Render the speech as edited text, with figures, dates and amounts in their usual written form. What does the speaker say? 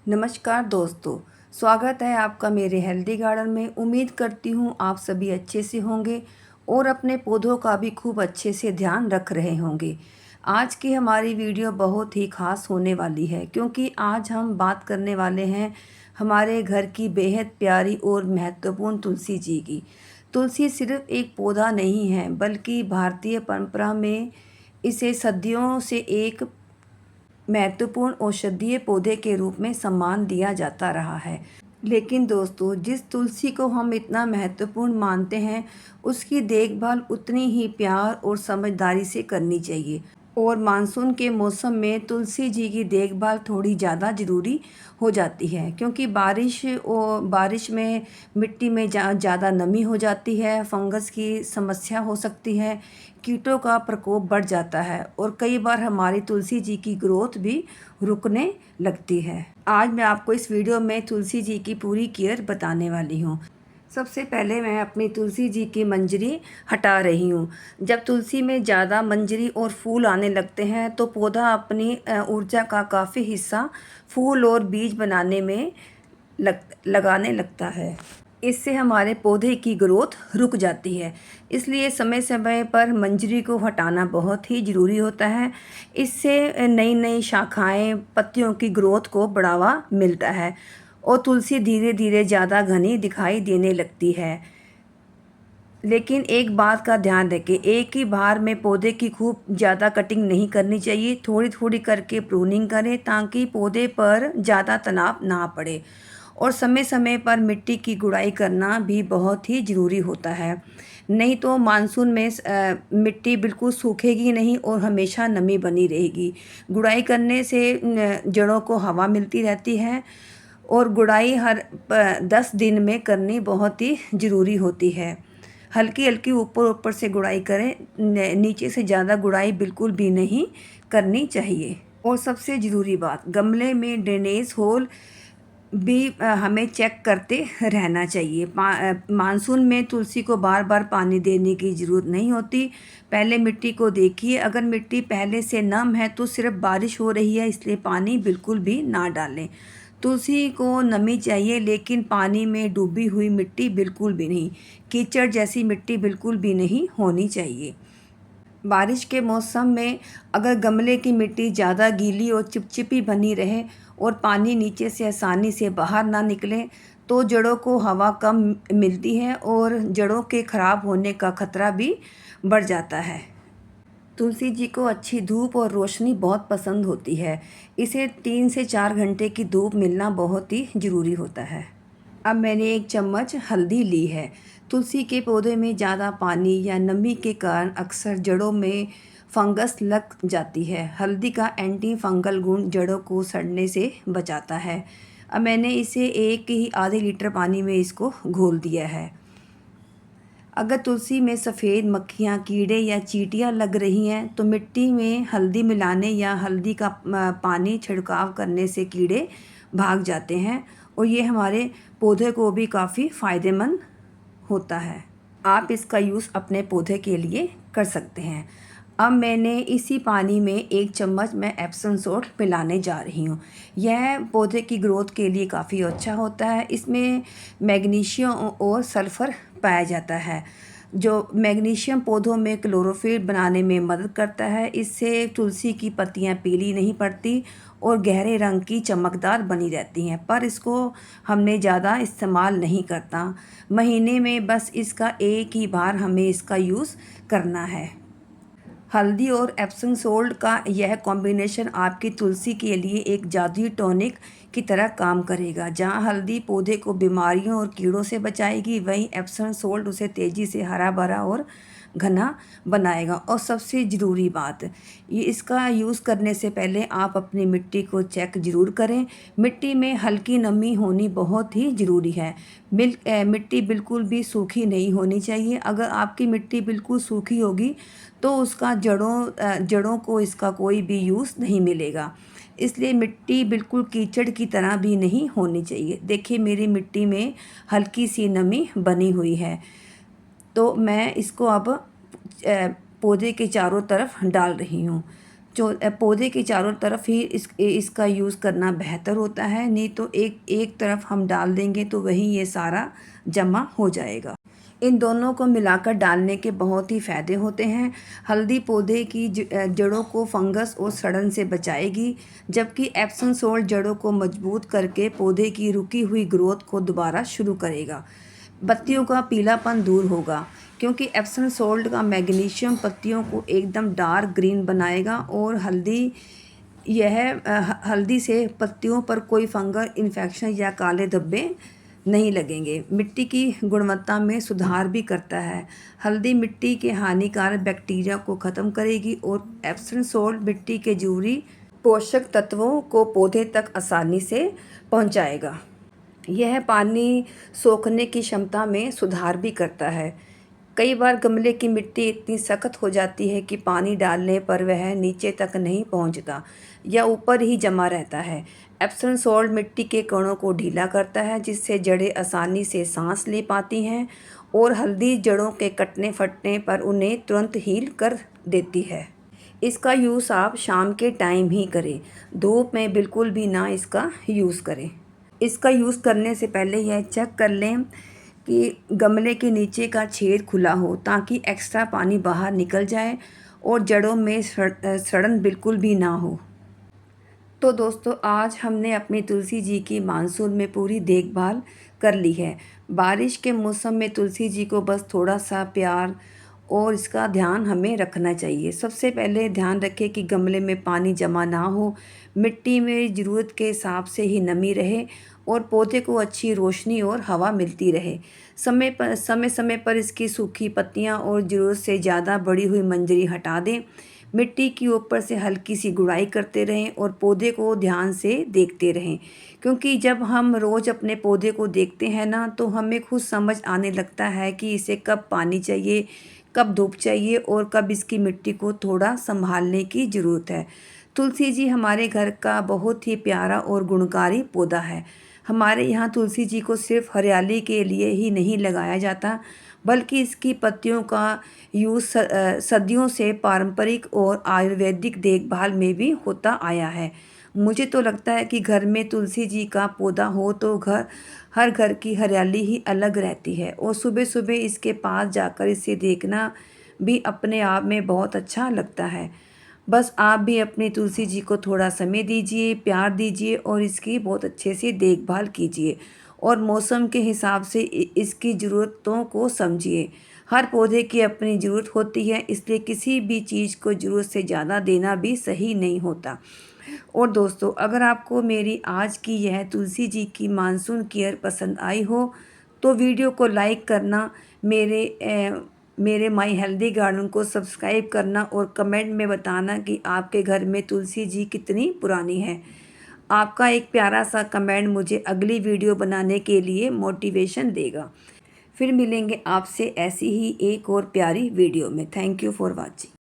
नमस्कार दोस्तों, स्वागत है आपका मेरे हेल्दी गार्डन में। उम्मीद करती हूँ आप सभी अच्छे से होंगे और अपने पौधों का भी खूब अच्छे से ध्यान रख रहे होंगे। आज की हमारी वीडियो बहुत ही ख़ास होने वाली है क्योंकि आज हम बात करने वाले हैं हमारे घर की बेहद प्यारी और महत्वपूर्ण तुलसी जी की। तुलसी सिर्फ एक पौधा नहीं है बल्कि भारतीय परंपरा में इसे सदियों से एक महत्वपूर्ण औषधीय पौधे के रूप में सम्मान दिया जाता रहा है। लेकिन दोस्तों, जिस तुलसी को हम इतना महत्वपूर्ण मानते हैं उसकी देखभाल उतनी ही प्यार और समझदारी से करनी चाहिए। और मानसून के मौसम में तुलसी जी की देखभाल थोड़ी ज़्यादा ज़रूरी हो जाती है क्योंकि बारिश में मिट्टी में ज़्यादा नमी हो जाती है, फंगस की समस्या हो सकती है, कीटों का प्रकोप बढ़ जाता है और कई बार हमारी तुलसी जी की ग्रोथ भी रुकने लगती है। आज मैं आपको इस वीडियो में तुलसी जी की पूरी केयर बताने वाली हूँ। सबसे पहले मैं अपनी तुलसी जी की मंजरी हटा रही हूँ। जब तुलसी में ज़्यादा मंजरी और फूल आने लगते हैं तो पौधा अपनी ऊर्जा का काफ़ी हिस्सा फूल और बीज बनाने में लगाने लगता है। इससे हमारे पौधे की ग्रोथ रुक जाती है, इसलिए समय समय पर मंजरी को हटाना बहुत ही ज़रूरी होता है। इससे नई नई शाखाएं, पत्तियों की ग्रोथ को बढ़ावा मिलता है और तुलसी धीरे धीरे ज़्यादा घनी दिखाई देने लगती है। लेकिन एक बात का ध्यान रखें, एक ही बार में पौधे की खूब ज़्यादा कटिंग नहीं करनी चाहिए। थोड़ी थोड़ी करके प्रूनिंग करें ताकि पौधे पर ज़्यादा तनाव ना पड़े। और समय समय पर मिट्टी की गुड़ाई करना भी बहुत ही ज़रूरी होता है, नहीं तो मानसून में मिट्टी बिल्कुल सूखेगी नहीं और हमेशा नमी बनी रहेगी। गुड़ाई करने से जड़ों को हवा मिलती रहती है और गुड़ाई हर 10 दिन में करनी बहुत ही ज़रूरी होती है। हल्की हल्की ऊपर ऊपर से गुड़ाई करें, नीचे से ज़्यादा गुड़ाई बिल्कुल भी नहीं करनी चाहिए। और सबसे ज़रूरी बात, गमले में ड्रेनेज होल भी हमें चेक करते रहना चाहिए। मानसून में तुलसी को बार बार पानी देने की ज़रूरत नहीं होती। पहले मिट्टी को देखिए, अगर मिट्टी पहले से नम है तो सिर्फ बारिश हो रही है, इसलिए पानी बिल्कुल भी ना डालें। तुलसी को नमी चाहिए लेकिन पानी में डूबी हुई मिट्टी बिल्कुल भी नहीं। कीचड़ जैसी मिट्टी बिल्कुल भी नहीं होनी चाहिए। बारिश के मौसम में अगर गमले की मिट्टी ज़्यादा गीली और चिपचिपी बनी रहे और पानी नीचे से आसानी से बाहर ना निकले तो जड़ों को हवा कम मिलती है और जड़ों के ख़राब होने का खतरा भी बढ़ जाता है। तुलसी जी को अच्छी धूप और रोशनी बहुत पसंद होती है। इसे 3 से 4 घंटे की धूप मिलना बहुत ही ज़रूरी होता है। अब मैंने 1 चम्मच हल्दी ली है। तुलसी के पौधे में ज़्यादा पानी या नमी के कारण अक्सर जड़ों में फंगस लग जाती है। हल्दी का एंटी फंगल गुण जड़ों को सड़ने से बचाता है। अब मैंने इसे एक ही आधे लीटर पानी में इसको घोल दिया है। अगर तुलसी में सफ़ेद मक्खियाँ, कीड़े या चींटियाँ लग रही हैं तो मिट्टी में हल्दी मिलाने या हल्दी का पानी छिड़काव करने से कीड़े भाग जाते हैं और ये हमारे पौधे को भी काफ़ी फ़ायदेमंद होता है। आप इसका यूज़ अपने पौधे के लिए कर सकते हैं। अब मैंने इसी पानी में 1 चम्मच मैं एप्सम सॉल्ट मिलाने जा रही हूँ। यह पौधे की ग्रोथ के लिए काफ़ी अच्छा होता है। इसमें मैग्नीशियम और सल्फ़र पाया जाता है। जो मैग्नीशियम पौधों में क्लोरोफिल बनाने में मदद करता है। इससे तुलसी की पत्तियाँ पीली नहीं पड़ती और गहरे रंग की चमकदार बनी रहती हैं, पर इसको हमने ज़्यादा इस्तेमाल नहीं करता। महीने में बस इसका एक ही बार हमें इसका यूज़ करना है। हल्दी और एप्सम सॉल्ट का यह कॉम्बिनेशन आपकी तुलसी के लिए एक जादुई टॉनिक की तरह काम करेगा। जहां हल्दी पौधे को बीमारियों और कीड़ों से बचाएगी, वहीं एप्सम सॉल्ट उसे तेज़ी से हरा भरा और घना बनाएगा। और सबसे ज़रूरी बात, ये इसका यूज़ करने से पहले आप अपनी मिट्टी को चेक ज़रूर करें। मिट्टी में हल्की नमी होनी बहुत ही ज़रूरी है। मिट्टी बिल्कुल भी सूखी नहीं होनी चाहिए। अगर आपकी मिट्टी बिल्कुल सूखी होगी तो उसका जड़ों को इसका कोई भी यूज़ नहीं मिलेगा। इसलिए मिट्टी बिल्कुल कीचड़ की तरह भी नहीं होनी चाहिए। देखिए, मेरी मिट्टी में हल्की सी नमी बनी हुई है, तो मैं इसको अब पौधे के चारों तरफ डाल रही हूँ। जो पौधे के चारों तरफ ही इसका यूज़ करना बेहतर होता है, नहीं तो एक एक तरफ हम डाल देंगे तो वहीं ये सारा जमा हो जाएगा। इन दोनों को मिलाकर डालने के बहुत ही फ़ायदे होते हैं। हल्दी पौधे की जड़ों को फंगस और सड़न से बचाएगी, जबकि एप्सम सोल्ट जड़ों को मजबूत करके पौधे की रुकी हुई ग्रोथ को दोबारा शुरू करेगा। पत्तियों का पीलापन दूर होगा, क्योंकि एप्सम सोल्ट का मैग्नीशियम पत्तियों को एकदम डार्क ग्रीन बनाएगा। और हल्दी से पत्तियों पर कोई फंगल इन्फेक्शन या काले धब्बे नहीं लगेंगे। मिट्टी की गुणवत्ता में सुधार भी करता है। हल्दी मिट्टी के हानिकारक बैक्टीरिया को ख़त्म करेगी और एप्सम सोल्ट मिट्टी के जरूरी पोषक तत्वों को पौधे तक आसानी से पहुंचाएगा। यह पानी सोखने की क्षमता में सुधार भी करता है। कई बार गमले की मिट्टी इतनी सख्त हो जाती है कि पानी डालने पर वह नीचे तक नहीं पहुंचता या ऊपर ही जमा रहता है। एप्सम सोल्ट मिट्टी के कणों को ढीला करता है, जिससे जड़ें आसानी से सांस ले पाती हैं, और हल्दी जड़ों के कटने फटने पर उन्हें तुरंत हील कर देती है। इसका यूज़ आप शाम के टाइम ही करें, धूप में बिल्कुल भी ना इसका यूज़ करें। इसका यूज़ करने से पहले यह चेक कर लें कि गमले के नीचे का छेद खुला हो, ताकि एक्स्ट्रा पानी बाहर निकल जाए और जड़ों में सड़न बिल्कुल भी ना हो। तो दोस्तों, आज हमने अपनी तुलसी जी की मानसून में पूरी देखभाल कर ली है। बारिश के मौसम में तुलसी जी को बस थोड़ा सा प्यार और इसका ध्यान हमें रखना चाहिए। सबसे पहले ध्यान रखें कि गमले में पानी जमा ना हो, मिट्टी में ज़रूरत के हिसाब से ही नमी रहे और पौधे को अच्छी रोशनी और हवा मिलती रहे। समय समय पर इसकी सूखी पत्तियां और ज़रूरत से ज़्यादा बड़ी हुई मंजरी हटा दें। मिट्टी की ऊपर से हल्की सी गुड़ाई करते रहें और पौधे को ध्यान से देखते रहें, क्योंकि जब हम रोज़ अपने पौधे को देखते हैं ना, तो हमें खुद समझ आने लगता है कि इसे कब पानी चाहिए, कब धूप चाहिए और कब इसकी मिट्टी को थोड़ा संभालने की ज़रूरत है। तुलसी जी हमारे घर का बहुत ही प्यारा और गुणकारी पौधा है। हमारे यहाँ तुलसी जी को सिर्फ हरियाली के लिए ही नहीं लगाया जाता, बल्कि इसकी पत्तियों का यूज़ सदियों से पारंपरिक और आयुर्वेदिक देखभाल में भी होता आया है। मुझे तो लगता है कि घर में तुलसी जी का पौधा हो तो हर घर की हरियाली ही अलग रहती है, और सुबह सुबह इसके पास जाकर इसे देखना भी अपने आप में बहुत अच्छा लगता है। बस आप भी अपनी तुलसी जी को थोड़ा समय दीजिए, प्यार दीजिए और इसकी बहुत अच्छे से देखभाल कीजिए, और मौसम के हिसाब से इसकी ज़रूरतों को समझिए। हर पौधे की अपनी ज़रूरत होती है, इसलिए किसी भी चीज़ को ज़रूरत से ज़्यादा देना भी सही नहीं होता। और दोस्तों, अगर आपको मेरी आज की यह तुलसी जी की मानसून केयर पसंद आई हो, तो वीडियो को लाइक करना, मेरे माई हेल्दी गार्डन को सब्सक्राइब करना और कमेंट में बताना कि आपके घर में तुलसी जी कितनी पुरानी है। आपका एक प्यारा सा कमेंट मुझे अगली वीडियो बनाने के लिए मोटिवेशन देगा। फिर मिलेंगे आपसे ऐसी ही एक और प्यारी वीडियो में। Thank you for watching.